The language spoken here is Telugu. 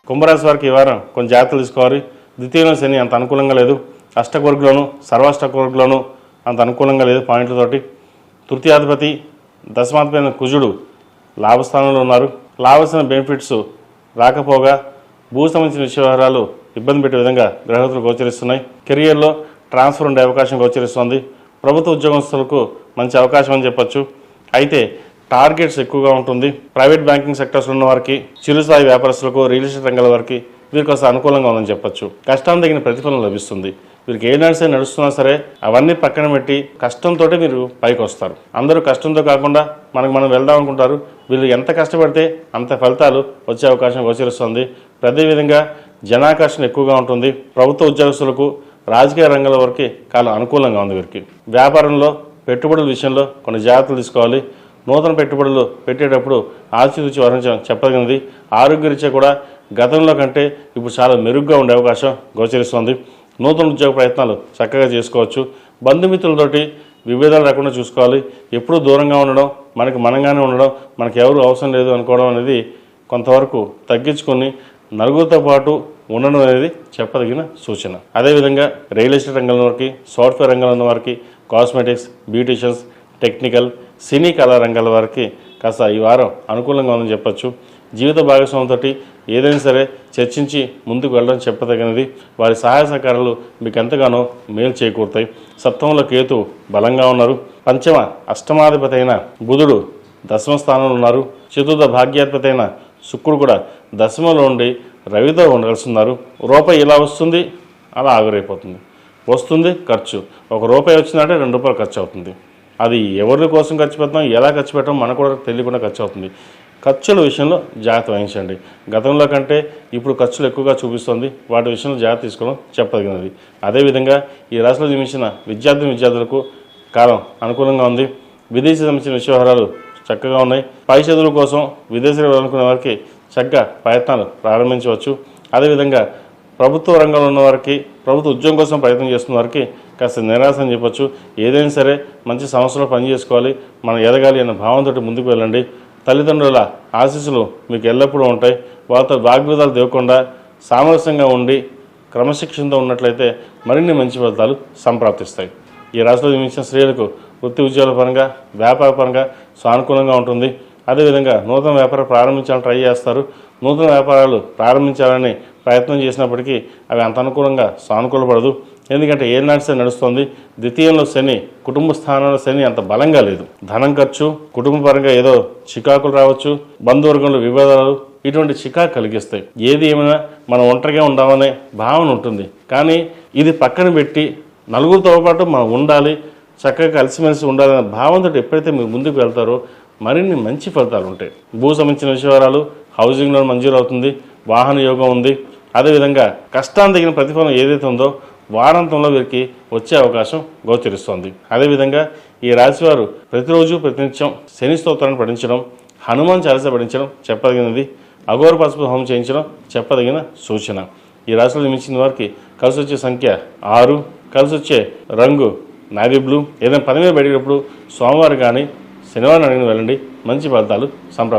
కుంభరాశి వారికి ఈ వారం కొంచెం జాగ్రత్తలు తీసుకోవాలి. ద్వితీయంలో శని అంత అనుకూలంగా లేదు, అష్టకవర్గులోను సర్వాష్టకవర్గులోను అంత అనుకూలంగా లేదు పాయింట్లతోటి. తృతీయాధిపతి దశమాధిపతి కుజుడు లాభస్థానంలో ఉన్నారు. లాభస్థాన బెనిఫిట్స్ రాకపోగా భూ సంబంధించిన వ్యవహారాలు ఇబ్బంది పెట్టే విధంగా గ్రహతులు గోచరిస్తున్నాయి. కెరియర్లో ట్రాన్స్ఫర్ ఉండే అవకాశం గోచరిస్తుంది. ప్రభుత్వ ఉద్యోగస్తులకు మంచి అవకాశం అని చెప్పొచ్చు. అయితే టార్గెట్స్ ఎక్కువగా ఉంటుంది. ప్రైవేట్ బ్యాంకింగ్ సెక్టర్స్లో ఉన్న వారికి, చిరుస్థాయి వ్యాపారస్తులకు, రియల్ ఎస్టేట్ రంగాల వారికి వీరికి అసలు అనుకూలంగా ఉందని చెప్పొచ్చు. కష్టానికి తగిన ప్రతిఫలం లభిస్తుంది. వీరికి ఏ నడుస్తున్నా సరే అవన్నీ పక్కన పెట్టి కష్టంతో మీరు పైకి వస్తారు. అందరూ కష్టంతో కాకుండా మనం వెళ్దాం అనుకుంటారు. వీళ్ళు ఎంత కష్టపడితే అంత ఫలితాలు వచ్చే అవకాశం గోచరిస్తుంది. అదేవిధంగా జనాకర్షణ ఎక్కువగా ఉంటుంది. ప్రభుత్వ ఉద్యోగస్తులకు, రాజకీయ రంగాల వరకు కాలం అనుకూలంగా ఉంది. వీరికి వ్యాపారంలో పెట్టుబడుల విషయంలో కొన్ని జాగ్రత్తలు తీసుకోవాలి. నూతన పెట్టుబడులు పెట్టేటప్పుడు ఆచితూచి వహించడం చెప్పదగినది. ఆరోగ్యరీత్యా కూడా గతంలో కంటే ఇప్పుడు చాలా మెరుగ్గా ఉండే అవకాశం గోచరిస్తుంది. నూతన ఉద్యోగ ప్రయత్నాలు చక్కగా చేసుకోవచ్చు. బంధుమిత్రులతోటి విభేదాలు రాకుండా చూసుకోవాలి. ఎప్పుడూ దూరంగా ఉండడం, మనంగానే ఉండడం, మనకు ఎవరు అవసరం లేదు అనుకోవడం అనేది కొంతవరకు తగ్గించుకొని నలుగురితో పాటు ఉండడం అనేది చెప్పదగిన సూచన. అదేవిధంగా రియల్ ఎస్టేట్ రంగంలో వారికి, సాఫ్ట్వేర్ రంగంలో ఉన్న వారికి, కాస్మెటిక్స్, బ్యూటీషియన్స్, టెక్నికల్, సినీ కళా రంగాల వారికి కాస్త ఈ వారం అనుకూలంగా ఉందని చెప్పచ్చు. జీవిత భాగస్వామితో ఏదైనా సరే చర్చించి ముందుకు వెళ్ళడం చెప్పదగినది. వారి సహాయ సహకారాలు మీకు ఎంతగానో మేలు చేకూరుతాయి. సప్తమంలో కేతు బలంగా ఉన్నారు. పంచమ అష్టమాధిపతి అయిన బుధుడు దశమ స్థానంలో ఉన్నారు. చతుర్థ భాగ్యాధిపతి అయిన శుక్రుడు కూడా దశమలో ఉండి రవితో ఉండగలుస్తున్నారు. రూపాయి ఇలా వస్తుంది, అలా ఆవిరైపోతుంది. వస్తుంది ఖర్చు. ఒక రూపాయి వచ్చిందంటే 2 రూపాయలు ఖర్చు అవుతుంది. అది ఎవరి కోసం ఖర్చు పెడతాం, ఎలా ఖర్చు పెట్టడం మనకు కూడా తెలియకుండా ఖర్చు అవుతుంది. ఖర్చుల విషయంలో జాగ్రత్త వహించండి. గతంలో కంటే ఇప్పుడు ఖర్చులు ఎక్కువగా చూపిస్తుంది. వాటి విషయంలో జాగ్రత్త తీసుకోవడం చెప్పదగినది. అదేవిధంగా ఈ రాశిలో జన్మించిన విద్యార్థులకు కాలం అనుకూలంగా ఉంది. విదేశీ సంబంధించిన వ్యవహారాలు చక్కగా ఉన్నాయి. పై చదువుల కోసం విదేశీలో వెళ్ళాలనుకునే వారికి చక్కగా ప్రయత్నాలు ప్రారంభించవచ్చు. అదేవిధంగా ప్రభుత్వ రంగంలో ఉన్న వారికి, ప్రభుత్వ ఉద్యోగం కోసం ప్రయత్నం చేస్తున్న వారికి కాస్త నిరాశ అని చెప్పొచ్చు. ఏదైనా సరే మంచి సంస్థలో పనిచేసుకోవాలి, మనం ఎదగాలి అన్న భావంతో ముందుకు వెళ్ళండి. తల్లిదండ్రుల ఆశీస్సులు మీకు ఎల్లప్పుడూ ఉంటాయి. వాళ్ళతో వాగ్వివాదాలు తెవకుండా సామరస్యంగా ఉండి క్రమశిక్షణతో ఉన్నట్లయితే మరిన్ని మంచి ఫలితాలు సంప్రాప్తిస్తాయి. ఈ రాశిలో జన్మించిన స్త్రీలకు వృత్తి ఉద్యోగాల పరంగా, వ్యాపార పరంగా సానుకూలంగా ఉంటుంది. అదేవిధంగా నూతన వ్యాపారం ప్రారంభించాలని ట్రై చేస్తారు. నూతన వ్యాపారాలు ప్రారంభించాలని ప్రయత్నం చేసినప్పటికీ అవి అంత అనుకూలంగా సానుకూలపడదు. ఎందుకంటే ఏనాడు నడుస్తుంది. ద్వితీయంలో శని, కుటుంబ స్థానంలో శని అంత బలంగా లేదు. ధనం ఖర్చు, కుటుంబ పరంగా ఏదో చికాకులు రావచ్చు, బంధువర్గంలో విభేదాలు, ఇటువంటి చికాకు కలిగిస్తాయి. ఏది ఏమైనా మనం ఒంటరిగా ఉండాలనే భావన ఉంటుంది. కానీ ఇది పక్కన పెట్టి నలుగురితో పాటు మనం ఉండాలి, చక్కగా కలిసిమెలిసి ఉండాలనే భావంతో ఎప్పుడైతే మీరు ముందుకు వెళ్తారో మరిన్ని మంచి ఫలితాలు ఉంటాయి. భూ సంబంధించిన విషయాలు, హౌసింగ్ లోన్ మంజూరు అవుతుంది. వాహన యోగం ఉంది. అదేవిధంగా కష్టానికి తగిన ప్రతిఫలం ఏదైతే ఉందో వారాంతంలో వీరికి వచ్చే అవకాశం గోచరిస్తోంది. అదేవిధంగా ఈ రాశివారు ప్రతిరోజు ప్రతినిత్యం శని స్తోత్రాన్ని పఠించడం, హనుమాన్ చాలీసా పఠించడం చెప్పదగినది. అఘోర పసుపు హోమం చేయించడం చెప్పదగిన సూచన. ఈ రాశిలో జన్మించిన వారికి కలిసి వచ్చే సంఖ్య 6, కలిసి వచ్చే రంగు నావీ బ్లూ. ఏదైనా పని మీద బయటప్పుడు సోమవారం కానీ శనివారం అడిగిన వెళ్ళండి, మంచి ఫలితాలు సంప్రాప్తి.